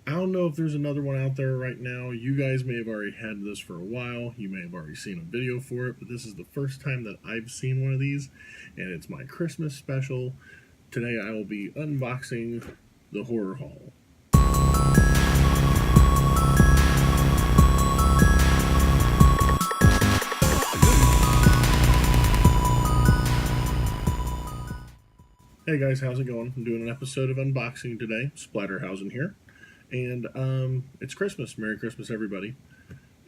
I don't know if there's another one out there right now. You guys may have already had this for a while. You may have already seen a video for it, but this is the first time that I've seen one of these, and it's my Christmas special. Today I will be unboxing the Horror Haul. Hey guys, how's it going? I'm doing an episode of unboxing today. Splatterhausen here. And it's Christmas. Merry Christmas, everybody.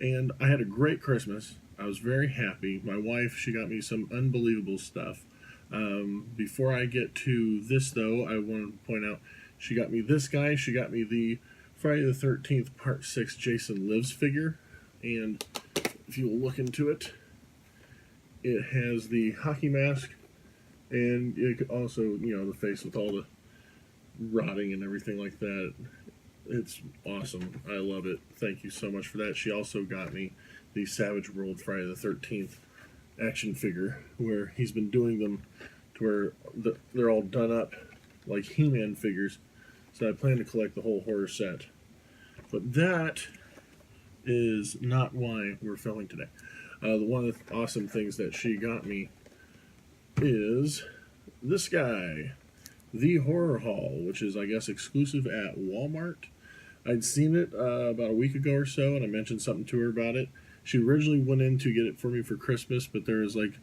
And I had a great Christmas. I was very happy. My wife, she got me some unbelievable stuff. Before I get to this, though, I want to point out she got me this guy. She got me the Friday the 13th Part 6 Jason Lives figure. And if you will look into it, it has the hockey mask. And it also, the face with all the rotting and everything like that. It's awesome. I love it. Thank you so much for that. She also got me the Savage World Friday the 13th action figure, where he's been doing them to where they're all done up like He-Man figures. So I plan to collect the whole horror set. But that is not why we're filming today. One of the awesome things that she got me is this guy, the Horror Haul, which is, I guess, exclusive at Walmart. I'd seen it about a week ago or so, and I mentioned something to her about it. She originally went in to get it for me for Christmas, but there was like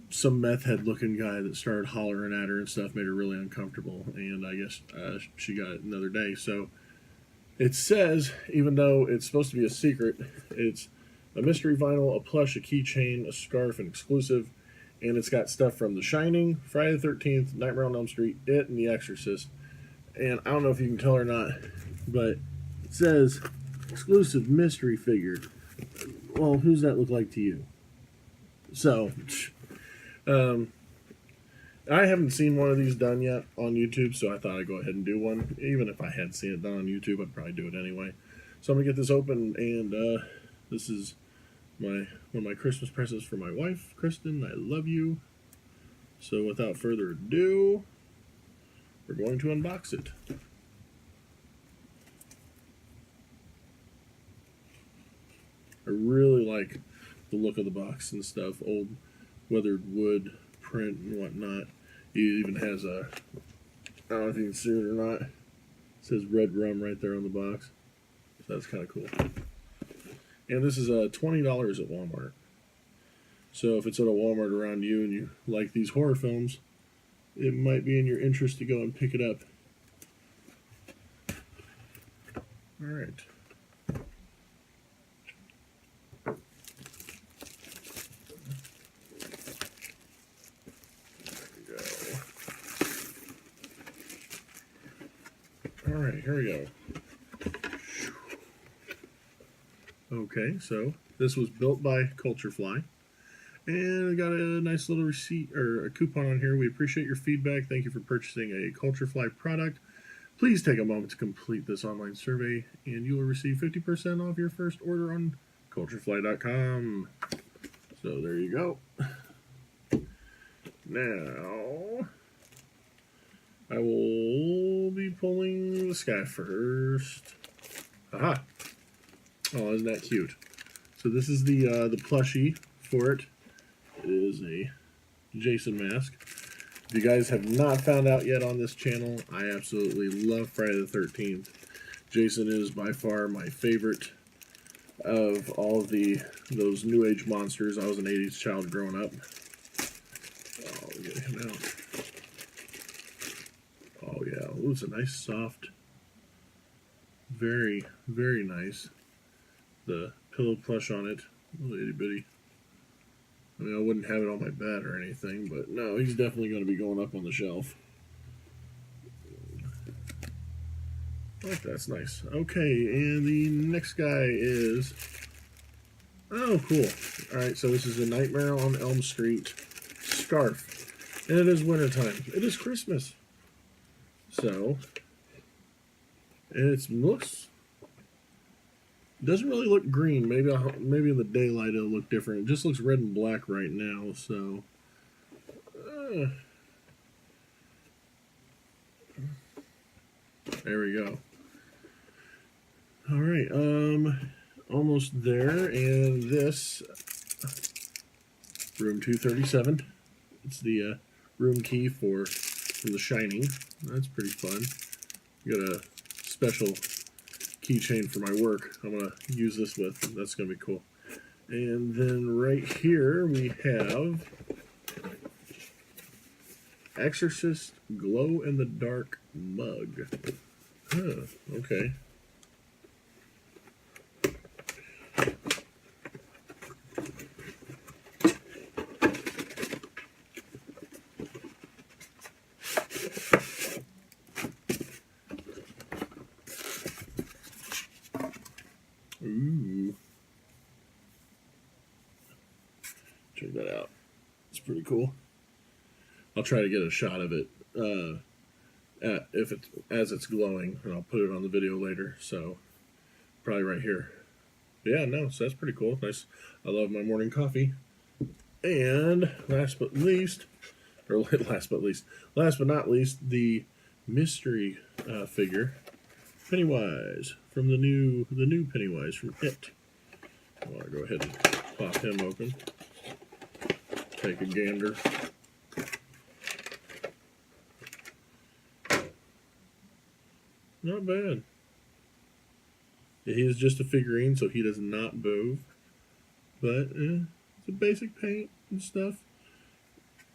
some meth head looking guy that started hollering at her and stuff, made her really uncomfortable, and I guess she got it another day. So it says, even though it's supposed to be a secret, it's a mystery vinyl, a plush, a keychain, a scarf, an exclusive. And it's got stuff from The Shining, Friday the 13th, Nightmare on Elm Street, It, and The Exorcist. And I don't know if you can tell or not, but it says exclusive mystery figure. Well, who's that look like to you? So, I haven't seen one of these done yet on YouTube, so I thought I'd go ahead and do one. Even if I had seen it done on YouTube, I'd probably do it anyway. So I'm going to get this open, and this is one of my Christmas presents for my wife, Kristen. I love you. So without further ado, we're going to unbox it. I really like the look of the box and stuff. Old weathered wood print and whatnot. It even has a, I don't know if you can see it or not, it says Red Rum right there on the box. So that's kind of cool. And this is $20 at Walmart. So if it's at a Walmart around you and you like these horror films, it might be in your interest to go and pick it up. Alright. There we go. Alright, here we go. Okay, so this was built by Culturefly, and I got a nice little receipt or a coupon on here. We appreciate your feedback. Thank you for purchasing a Culturefly product. Please take a moment to complete this online survey, and you will receive 50% off your first order on Culturefly.com. So there you go. Now, I will be pulling this guy first. Aha! Oh, isn't that cute? So this is the plushie for it. It is a Jason mask. If you guys have not found out yet on this channel, I absolutely love Friday the 13th. Jason is by far my favorite of all of those new age monsters. I was an 80s child growing up. Oh, we'll get him out. Oh yeah, ooh, it's a nice soft, very, very nice. The pillow plush on it, little itty bitty. I mean, I wouldn't have it on my bed or anything, but no, he's definitely going to be going up on the shelf. Oh, that's nice. Okay, and the next guy is, oh, cool. Alright, so this is a Nightmare on Elm Street scarf. And it is wintertime. It is Christmas. So, it looks, doesn't really look green. Maybe in the daylight it'll look different. It just looks red and black right now, so there we go. Alright, almost there, and this, room 237. It's the room key for The Shining. That's pretty fun. Got a special keychain for my work I'm going to use this with. That's going to be cool. And then right here we have Exorcist glow-in-the-dark mug. Huh, okay. Ooh. Check that out. It's pretty cool. I'll try to get a shot of it if it's as it's glowing, and I'll put it on the video later. So probably right here. But yeah, no, so that's pretty cool. Nice. I love my morning coffee. And last but not least, the mystery figure, Pennywise, from the new Pennywise from It. I want to go ahead and pop him open. Take a gander. Not bad. Yeah, he is just a figurine, so he does not move. But it's a basic paint and stuff.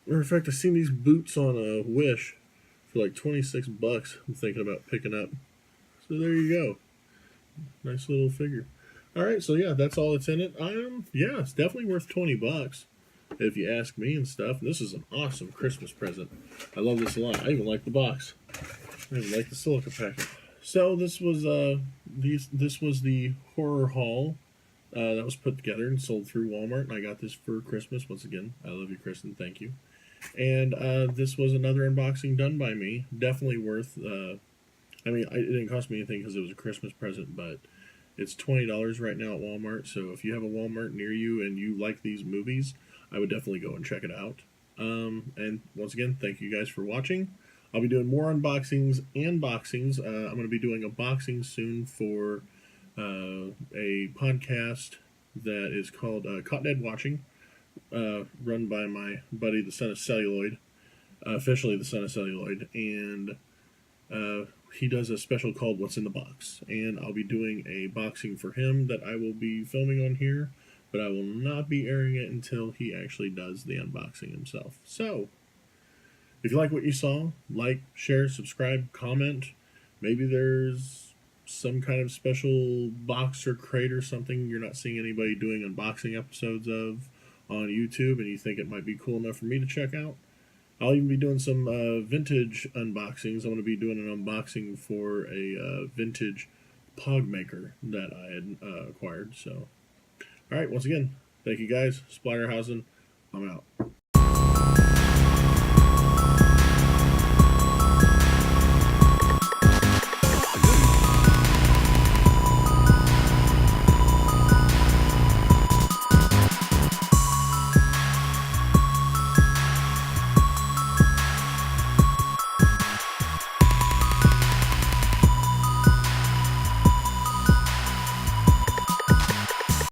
Matter of fact, I've seen these boots on a Wish for like $26. I'm thinking about picking up. So there you go. Nice little figure. Alright, so yeah, that's all that's in it. Yeah, it's definitely worth $20 if you ask me and stuff. And this is an awesome Christmas present. I love this a lot. I even like the box. I even like the silica packet. So this was this was the horror haul that was put together and sold through Walmart, and I got this for Christmas. Once again, I love you, Kristen. Thank you. And this was another unboxing done by me. Definitely worth. I mean, it didn't cost me anything because it was a Christmas present, but it's $20 right now at Walmart. So if you have a Walmart near you and you like these movies, I would definitely go and check it out. And once again, thank you guys for watching. I'll be doing more unboxings and boxings. I'm going to be doing a boxing soon for a podcast that is called Caught Dead Watching, run by my buddy, the Son of Celluloid, officially the Son of Celluloid, and he does a special called What's in the Box, and I'll be doing a boxing for him that I will be filming on here, but I will not be airing it until he actually does the unboxing himself. So, if you like what you saw, like, share, subscribe, comment. Maybe there's some kind of special box or crate or something you're not seeing anybody doing unboxing episodes of on YouTube, and you think it might be cool enough for me to check out. I'll even be doing some vintage unboxings. I'm going to be doing an unboxing for a vintage Pog maker that I had acquired. So, all right, once again, thank you guys. Splatterhausen, I'm out.